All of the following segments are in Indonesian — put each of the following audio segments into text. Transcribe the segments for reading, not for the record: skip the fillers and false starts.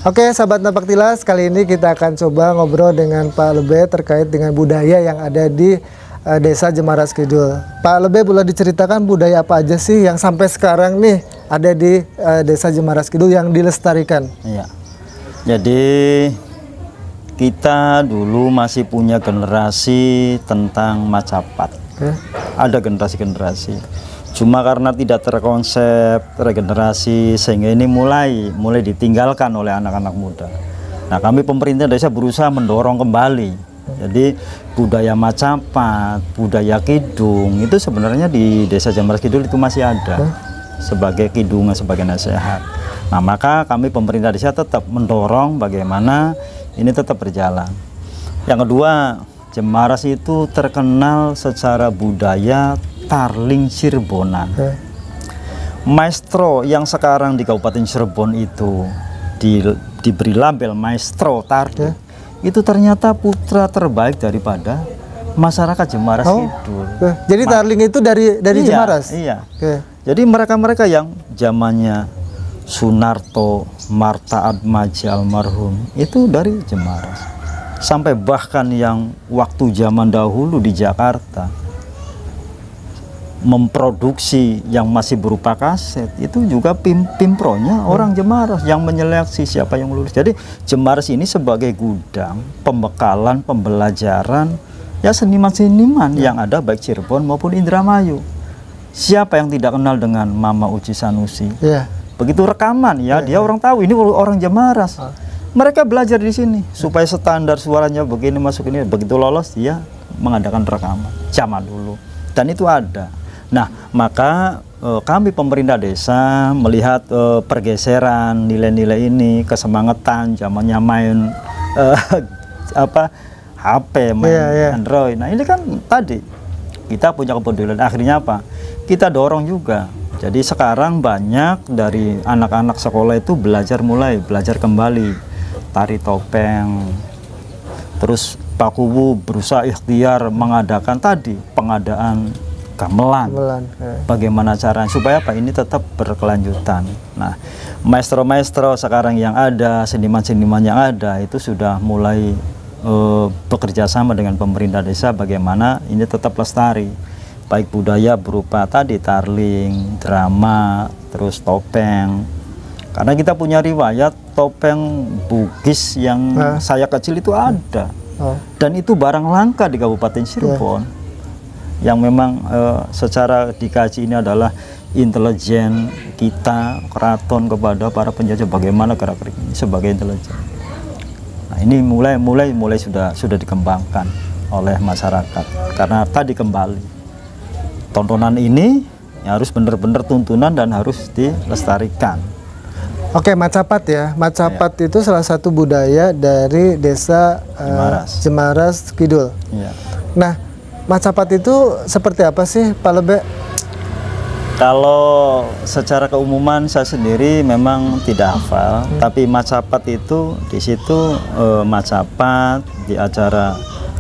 Oke, sahabat Napak Tilas, kali ini kita akan coba ngobrol dengan Pak Lebe terkait dengan budaya yang ada di Desa Jemaras Kidul. Pak Lebe, boleh diceritakan budaya apa aja sih yang sampai sekarang nih ada di Desa Jemaras Kidul yang dilestarikan? Iya. Jadi kita dulu masih punya generasi tentang Macapat. Ada generasi-generasi. Cuma karena tidak terkonsep regenerasi sehingga ini mulai ditinggalkan oleh anak-anak muda. Nah, kami pemerintah desa berusaha mendorong kembali. Jadi budaya Macapat, budaya Kidung itu sebenarnya di Desa Jemaras Kidul itu masih ada sebagai kidungan, sebagai nasihat. Nah, maka kami pemerintah desa tetap mendorong bagaimana ini tetap berjalan. Yang kedua, Jemaras itu terkenal secara budaya Tarling Sirbonan. Maestro yang sekarang di Kabupaten Cirebon itu diberi label Maestro Tarling, itu ternyata putra terbaik daripada masyarakat Jemaras Kidul. Jadi Tarling itu dari iya, Jemaras? Iya. Jadi mereka-mereka yang zamannya Sunarto, Marta Atmaja almarhum itu dari Jemaras. Sampai bahkan yang waktu zaman dahulu di Jakarta memproduksi yang masih berupa kaset itu juga pimpronya orang Jemaras yang menyeleksi siapa yang lulus. Jadi Jemaras ini sebagai gudang pembekalan, pembelajaran ya seniman-seniman yang ada baik Cirebon maupun Indramayu. Siapa yang tidak kenal dengan Mama Uci Sanusi? Begitu rekaman ya dia orang tahu ini orang Jemaras. Mereka belajar di sini supaya standar suaranya begini masuk ini, begitu lolos dia mengadakan rekaman zaman dulu dan itu ada. Nah, maka kami pemerintah desa melihat pergeseran nilai-nilai ini, kesemangatan zamannya main HP, main Android. Nah, ini kan tadi kita punya kepedulian. Akhirnya apa? Kita dorong juga. Jadi sekarang banyak dari anak-anak sekolah itu mulai belajar kembali tari topeng. Terus Pak Kuwu berusaha ikhtiar mengadakan tadi pengadaan gamelan. Bagaimana caranya supaya apa ini tetap berkelanjutan. Nah, maestro-maestro sekarang yang ada, seniman-seniman yang ada itu sudah mulai bekerja sama dengan pemerintah desa bagaimana ini tetap lestari. Baik budaya berupa tadi tarling, drama, terus topeng. Karena kita punya riwayat topeng Bugis yang saya kecil itu ada. Dan itu barang langka di Kabupaten Cirebon. Yang memang secara dikaji ini adalah intelijen kita keraton kepada para penjajah bagaimana gerak-gerik ini sebagai intelijen. Nah, ini mulai sudah dikembangkan oleh masyarakat karena tadi kembali tontonan ini harus benar-benar tuntunan dan harus dilestarikan. Oke, Macapat ya. Macapat itu salah satu budaya dari Desa Jemaras Kidul. Nah, Macapat itu seperti apa sih, Pak Lebe? Kalau secara keumuman saya sendiri memang tidak hafal, tapi Macapat itu di situ Macapat di acara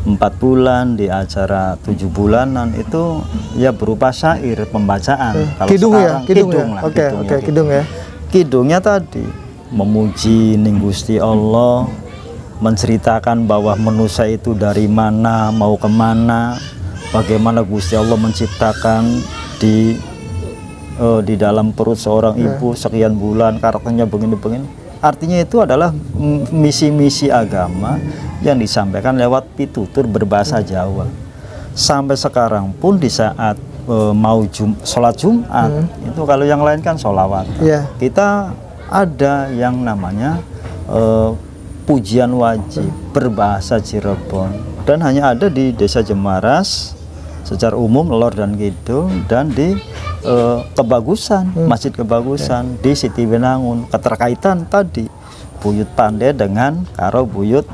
4 bulan, di acara 7 bulanan itu ya berupa syair pembacaan. Kalau kidung sekarang, ya, kidung lah. Oke, kidung ya. Kidungnya tadi memuji ning Gusti Allah, menceritakan bahwa manusia itu dari mana mau kemana, bagaimana Gusti Allah menciptakan di dalam perut seorang ibu sekian bulan, karakternya begini-begini. Artinya itu adalah misi-misi agama yang disampaikan lewat pitutur berbahasa Jawa. Sampai sekarang pun di saat mau sholat Jumat itu kalau yang lain kan sholawat. Kita ada yang namanya pujian wajib berbahasa Cirebon dan hanya ada di Desa Jemaras secara umum Lor dan Kidul dan di Kebagusan, Masjid Kebagusan di Siti Benangun. Keterkaitan tadi Buyut Pandai dengan karo Buyut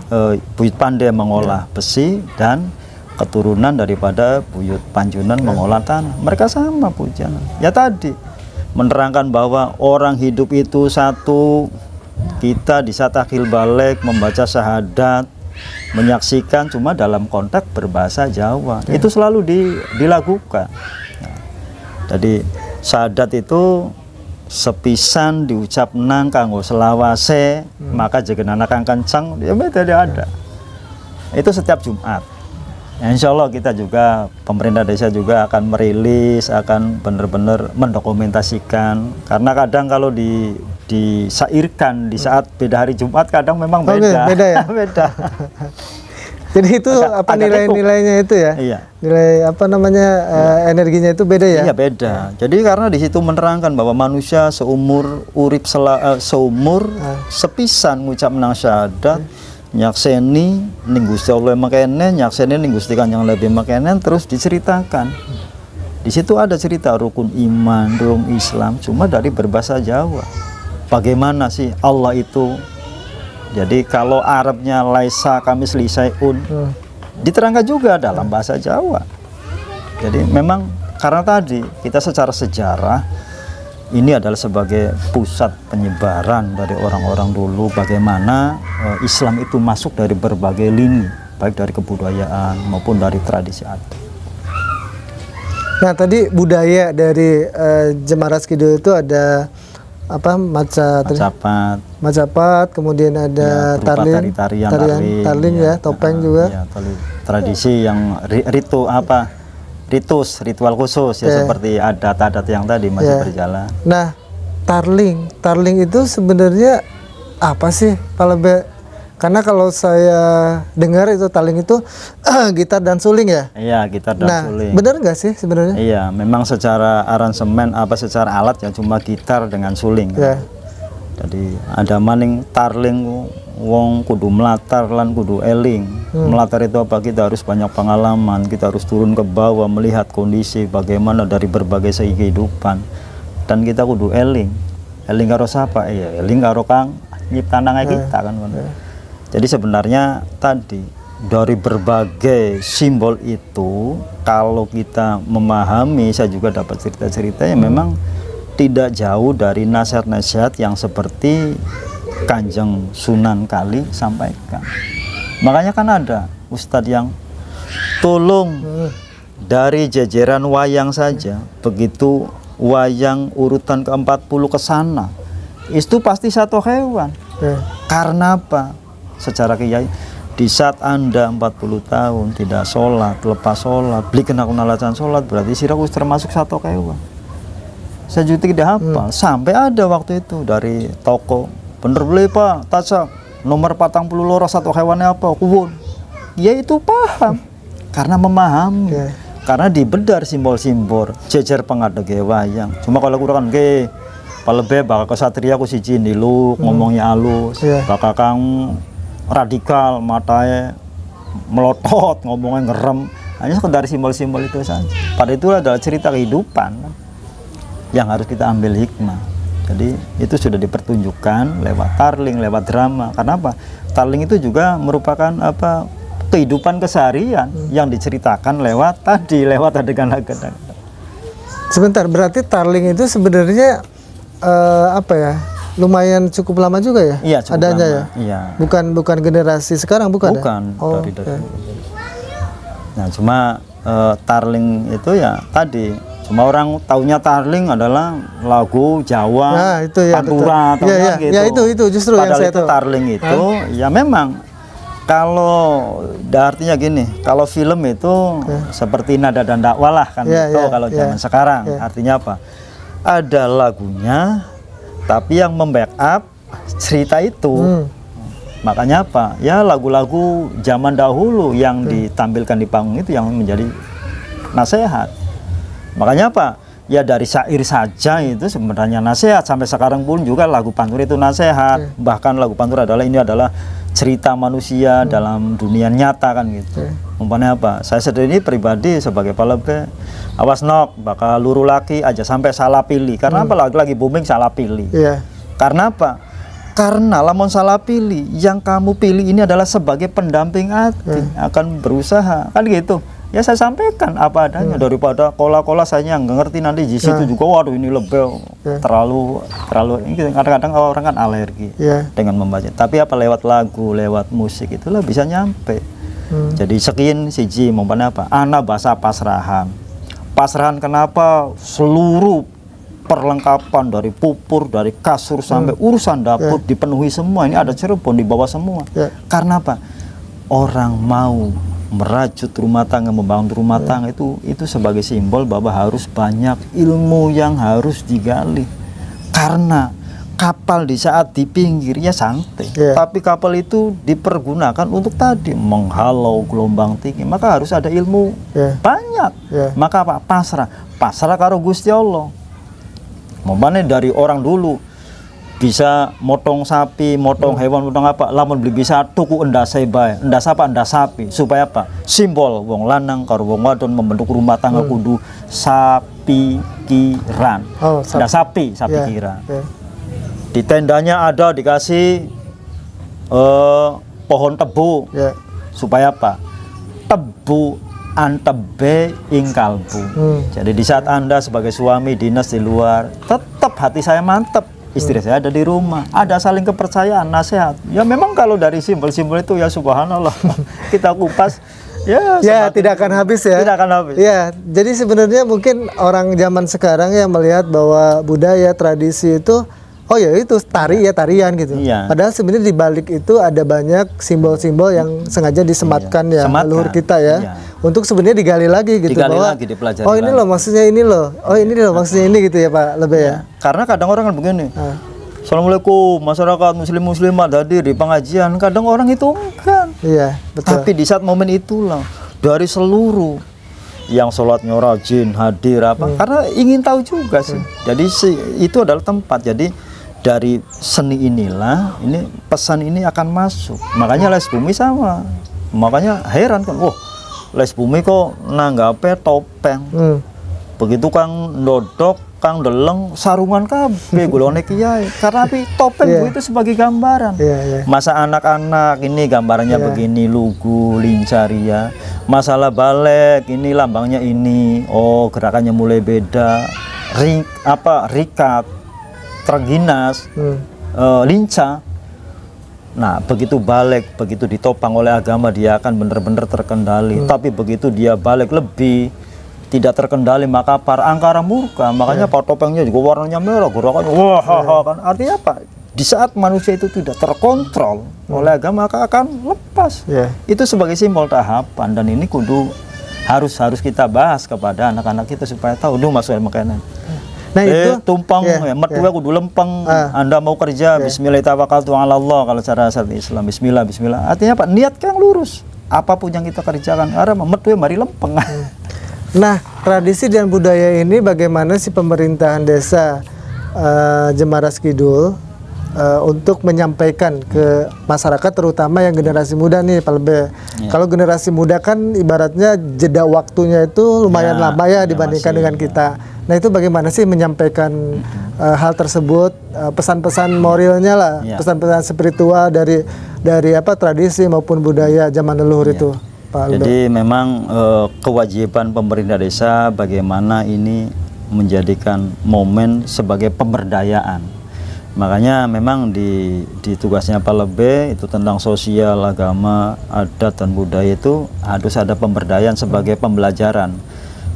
Pandai mengolah besi dan keturunan daripada Buyut Panjunan mengolah tanah. Mereka sama pujian. Ya tadi menerangkan bahwa orang hidup itu satu. Kita di saat akhir balik membaca syahadat, menyaksikan cuma dalam konteks berbahasa Jawa. Itu selalu dilakukan. Jadi syahadat itu sepisan diucap nang kanggo selawase maka jegenana kang kencang ya tidak ada. Itu setiap Jumat. Ya, insya Allah kita juga pemerintah desa juga akan merilis, akan benar-benar mendokumentasikan, karena kadang kalau disairkan di saat beda hari Jumat kadang memang beda. Beda ya. Beda. Jadi itu apa nilai-nilainya itu ya? Iya. Nilai apa namanya energinya itu beda ya? Iya beda. Jadi karena di situ menerangkan bahwa manusia seumur urip seumur sepisan ngucap nang syahadat, nyakseni ning Gusti Allah makene, nyakseni ning Gusti Kanjeng Nabi makene, terus diceritakan. Di situ ada cerita rukun iman, rukun Islam, cuma dari berbahasa Jawa. Bagaimana sih Allah itu? Jadi kalau Arabnya laisa kamis lisaiun, diterangkan juga dalam bahasa Jawa. Jadi memang karena tadi kita secara sejarah ini adalah sebagai pusat penyebaran dari orang-orang dulu, bagaimana Islam itu masuk dari berbagai lini, baik dari kebudayaan maupun dari tradisi adat. Nah tadi budaya dari Jemaras Kidul itu ada apa Macapat, kemudian ada ya, tarling ya, topeng juga. Ya, tradisi yang ritual khusus ya, seperti adat-adat yang tadi masih berjalan. Nah, tarling itu sebenarnya apa sih Pak Lebe? Karena kalau saya dengar itu tarling itu gitar dan suling ya. Iya, gitar dan suling. Benar nggak sih sebenarnya? Iya, memang secara aransemen secara alat ya cuma gitar dengan suling. Ya. Jadi ada maning tarling wong kudu melatar lan kudu eling. Melatar itu apa? Kita harus banyak pengalaman, kita harus turun ke bawah melihat kondisi bagaimana dari berbagai segi kehidupan. Dan kita kudu eling. Eling karo siapa? Iya, eling karo kang nyiptanange kita kan. Jadi sebenarnya tadi dari berbagai simbol itu kalau kita memahami, saya juga dapat cerita-cerita yang memang tidak jauh dari nasihat-nasihat yang seperti Kanjeng Sunan Kali sampaikan. Makanya kan ada ustadz yang tolong dari jajaran wayang saja, begitu wayang urutan ke-40 ke sana, itu pasti satu hewan. Karena apa? Secara kiai, di saat Anda 40 tahun tidak sholat, lepas sholat, beli kena kunalacan sholat, berarti sirakus termasuk satu hewan. Saya juga tidak hafal. Sampai ada waktu itu dari toko, bener beli Pak, taca nomor 40 loro satu hewannya apa? Kuwun. Ya itu paham, karena memahami. Karena dibedar simbol-simbol, jejer pengadege wayang. Cuma kalau kurang ke Palebe bakal kesatria aku siji nilu ngomongnya halus, bakal kang radikal, matanya melotot, ngomongnya ngerem, hanya sekedar simbol-simbol itu saja. Pada itu adalah cerita kehidupan yang harus kita ambil hikmah. Jadi itu sudah dipertunjukkan lewat tarling, lewat drama. Karena apa? Tarling itu juga merupakan kehidupan keseharian yang diceritakan lewat adegan-adegan. Sebentar, berarti tarling itu sebenarnya lumayan cukup lama juga ya? Iya, cukup adanya lama. Ya? Iya. Bukan generasi sekarang, bukan ya? Dari Nah, cuma tarling itu ya tadi, cuma orang taunya tarling adalah lagu Jawa, nah, itu ya, pantura atau gitu. Ya itu justru padahal yang saya itu tahu. Tarling itu ya memang kalau artinya gini, kalau film itu seperti nada dan dakwah lah kan kalau zaman sekarang. Artinya apa? Ada lagunya, tapi yang membackup cerita itu. Makanya apa? Ya lagu-lagu zaman dahulu yang ditampilkan di panggung itu yang menjadi nasihat. Makanya apa? Ya dari syair saja itu sebenarnya nasihat. Sampai sekarang pun juga lagu pantur itu nasihat. Bahkan lagu pantur adalah cerita manusia dalam dunia nyata kan gitu. Umpamanya apa? Saya sendiri pribadi sebagai Palebe, awas nok bakal luru laki aja sampai salah pilih. Karena apa? Lagi booming salah pilih. Karena apa? Karena lamun salah pilih, yang kamu pilih ini adalah sebagai pendamping hati, akan berusaha kan gitu. Ya saya sampaikan apa adanya, daripada kola-kola saya yang nggak ngerti nanti di situ juga waduh ini lebih terlalu ini kadang-kadang orang kan alergi dengan membaca. Tapi apa lewat lagu, lewat musik itulah bisa nyampe. Jadi sekian siji umpamanya apa? Ana bahasa pasrahan. Pasrahan kenapa seluruh perlengkapan dari pupur, dari kasur sampai urusan dapur dipenuhi semua. Ini ada Cirebon di bawah semua. Karena apa? Orang mau merajut rumah tangga, membangun rumah tangga itu sebagai simbol bahwa harus banyak ilmu yang harus digali. Karena kapal di saat di pinggirnya santai, tapi kapal itu dipergunakan untuk tadi menghalau gelombang tinggi, maka harus ada ilmu banyak. Maka apa? Pasrah karo Gusti Allah. Memane dari orang dulu bisa motong sapi, motong hewan, motong apa, lamun beli bisa tuku endasai bae. Endas apa? Endas sapi. Supaya apa? Simbol wong lanang karo wong wadon membentuk rumah tangga kudu sapi kiran. Endas sapi kiran. Di tendanya ada dikasih pohon tebu. Supaya apa? Tebu antebe ing kalbu. Jadi di saat Anda sebagai suami dinas di luar, tetap hati saya mantep. Istri saya ada di rumah, ada saling kepercayaan, nasihat. Ya memang kalau dari simbol-simbol itu ya subhanallah kita kupas ya tidak akan habis ya. Tidak akan habis. Ya, jadi sebenarnya mungkin orang zaman sekarang yang melihat bahwa budaya tradisi itu itu tarian gitu. Padahal sebenarnya di balik itu ada banyak simbol-simbol yang sengaja disematkan leluhur kita untuk sebenarnya digali lagi gitu, bahwa ini loh maksudnya ini loh, ini loh maksudnya ini gitu ya Pak Lebe ya. Karena kadang orang kan begini. Assalamualaikum masyarakat muslimat hadir di pengajian, kadang orang itu enggak. Iya, betul. Tapi di saat momen itulah dari seluruh yang sholatnya rajin hadir karena ingin tahu juga sih. Jadi itu adalah tempat. Jadi dari seni inilah ini pesan ini akan masuk. Makanya Les Bumi sama. Makanya heran kan, Les Bumi kok nanggape topeng. Begitu Kang Dodok, Kang Deleng sarungan kabeh golone kiai. Karena topeng itu sebagai gambaran. Masa anak-anak ini gambarannya begini, lugu, lincaria. Masalah balik ini lambangnya ini. Gerakannya mulai beda. Rikat, terginas, lincah. Nah, begitu balik, begitu ditopang oleh agama, dia akan benar-benar terkendali. Tapi begitu dia balik lebih tidak terkendali, maka para angkara murka. Makanya pak topengnya juga warnanya merah, gerakannya kan. Artinya apa? Di saat manusia itu tidak terkontrol oleh agama, maka akan lepas. Itu sebagai simbol tahapan, dan ini kudu harus kita bahas kepada anak-anak kita supaya tahu masuk makanan. Nah itu tumpang mertua kudu lempeng. Anda mau kerja bismillahirrahmanirrahim kalau cara syariat Islam, bismillah. Artinya apa? Niat yang lurus. Apapun yang kita kerjakan, mertua mari lempeng. Nah, tradisi dan budaya ini bagaimana sih pemerintahan desa Jemaras Kidul untuk menyampaikan ke masyarakat, terutama yang generasi muda nih Pak Lebe. Kalau generasi muda kan ibaratnya jeda waktunya itu lumayan lama dibandingkan dengan kita. Nah itu bagaimana sih menyampaikan hal tersebut, pesan-pesan moralnya lah, pesan-pesan spiritual dari tradisi maupun budaya zaman leluhur itu, Pak Lebe. Jadi memang kewajiban pemerintah desa bagaimana ini menjadikan momen sebagai pemberdayaan. Makanya memang di tugasnya Pak Lebe itu tentang sosial, agama, adat dan budaya itu harus ada pemberdayaan sebagai pembelajaran.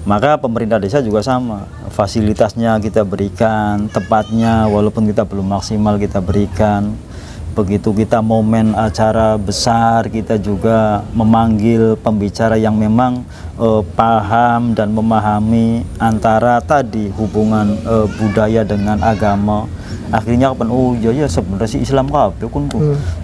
Maka pemerintah desa juga sama, fasilitasnya kita berikan, tempatnya walaupun kita belum maksimal kita berikan. Begitu kita momen acara besar, kita juga memanggil pembicara yang memang paham dan memahami antara tadi hubungan budaya dengan agama. Akhirnya sebenarnya si Islam kabeh kun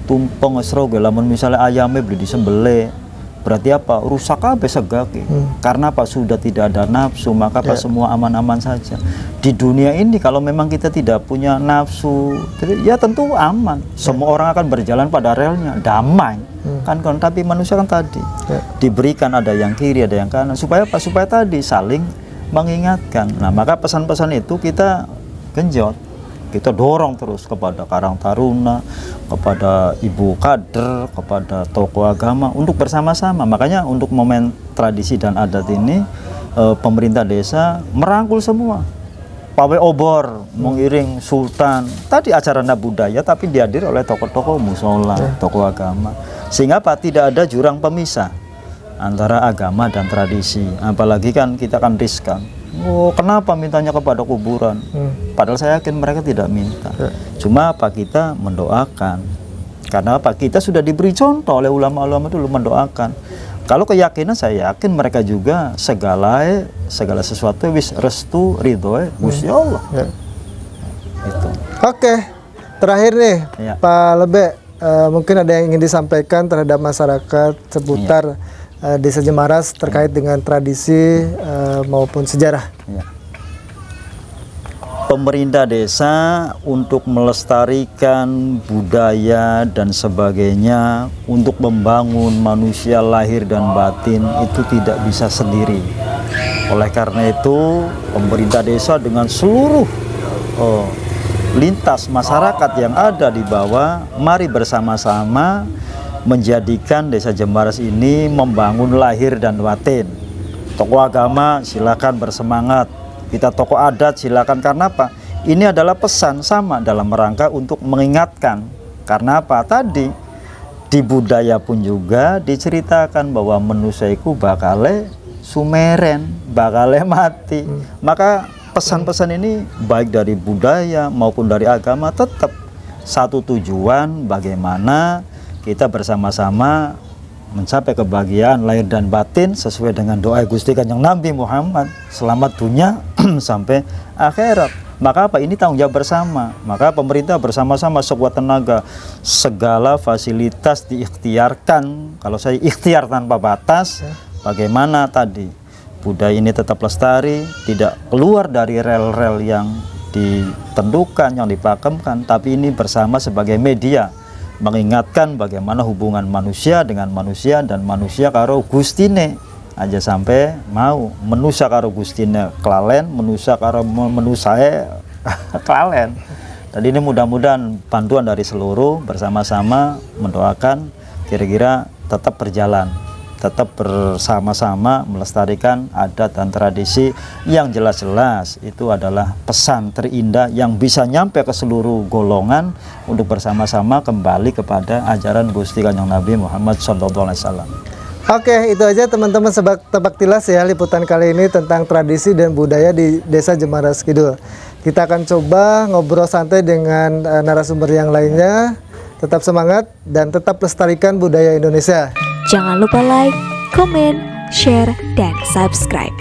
tumpeng esroge lamun misalnya ayamnya beli disembelih. Berarti apa? Rusak kabeh segake. Karena apa? Sudah tidak ada nafsu, maka semua aman-aman saja. Di dunia ini kalau memang kita tidak punya nafsu, ya tentu aman. Semua orang akan berjalan pada relnya, damai. Kan tapi manusia kan tadi diberikan ada yang kiri, ada yang kanan. Supaya apa? Supaya tadi saling mengingatkan. Nah, maka pesan-pesan itu kita genjot. Kita dorong terus kepada Karang Taruna, kepada Ibu Kader, kepada tokoh agama untuk bersama-sama. Makanya untuk momen tradisi dan adat ini pemerintah desa merangkul semua. Pawai obor, mengiring sultan. Tadi acara budaya tapi dihadiri oleh tokoh-tokoh musola, tokoh agama. Sehingga apa? Tidak ada jurang pemisah antara agama dan tradisi. Apalagi kan kita kan riskan. Oh, kenapa mintanya kepada kuburan? Padahal saya yakin mereka tidak minta. Cuma apa, kita mendoakan. Karena apa? Kita sudah diberi contoh oleh ulama-ulama dulu mendoakan. Kalau keyakinan saya yakin mereka juga segala sesuatu wis restu ridho Gusti Allah. Itu. Oke, terakhir nih Ya. Pak Lebe, mungkin ada yang ingin disampaikan terhadap masyarakat seputar Desa Jemaras terkait dengan tradisi maupun sejarah. Ya. Pemerintah desa untuk melestarikan budaya dan sebagainya, untuk membangun manusia lahir dan batin itu tidak bisa sendiri. Oleh karena itu, pemerintah desa dengan seluruh lintas masyarakat yang ada di bawah, mari bersama-sama menjadikan Desa Jemaras ini membangun lahir dan batin. Tokoh agama silakan bersemangat, kita tokoh adat silakan, karena apa? Ini adalah pesan sama dalam rangka untuk mengingatkan. Karena apa? Tadi di budaya pun juga diceritakan bahwa manusia itu bakale sumeren, bakale mati. Maka pesan-pesan ini baik dari budaya maupun dari agama tetap satu tujuan, bagaimana kita bersama-sama mencapai kebahagiaan lahir dan batin sesuai dengan doa Gusti Kanjeng Nabi Muhammad, selamat dunia sampai akhirat. Maka apa? Ini tanggung jawab bersama. Maka pemerintah bersama-sama sekuat tenaga, segala fasilitas diikhtiarkan. Kalau saya ikhtiar tanpa batas, bagaimana tadi budaya ini tetap lestari, tidak keluar dari rel-rel yang ditentukan, yang dipakemkan, tapi ini bersama sebagai media mengingatkan bagaimana hubungan manusia dengan manusia dan manusia karo Gustine. Aja sampai mau menusa karo Gustine kelalen, menusa karo menusae kelalen. Tadi ini mudah-mudahan bantuan dari seluruh bersama-sama mendoakan kira-kira tetap berjalan, tetap bersama-sama melestarikan adat dan tradisi yang jelas-jelas itu adalah pesan terindah yang bisa nyampe ke seluruh golongan untuk bersama-sama kembali kepada ajaran Gusti Kanjeng Nabi Muhammad SAW. Oke, itu aja teman-teman Tebak Tilas ya, liputan kali ini tentang tradisi dan budaya di Desa Jemaras Kidul. Kita akan coba ngobrol santai dengan narasumber yang lainnya. Tetap semangat dan tetap lestarikan budaya Indonesia. Jangan lupa like, komen, share, dan subscribe.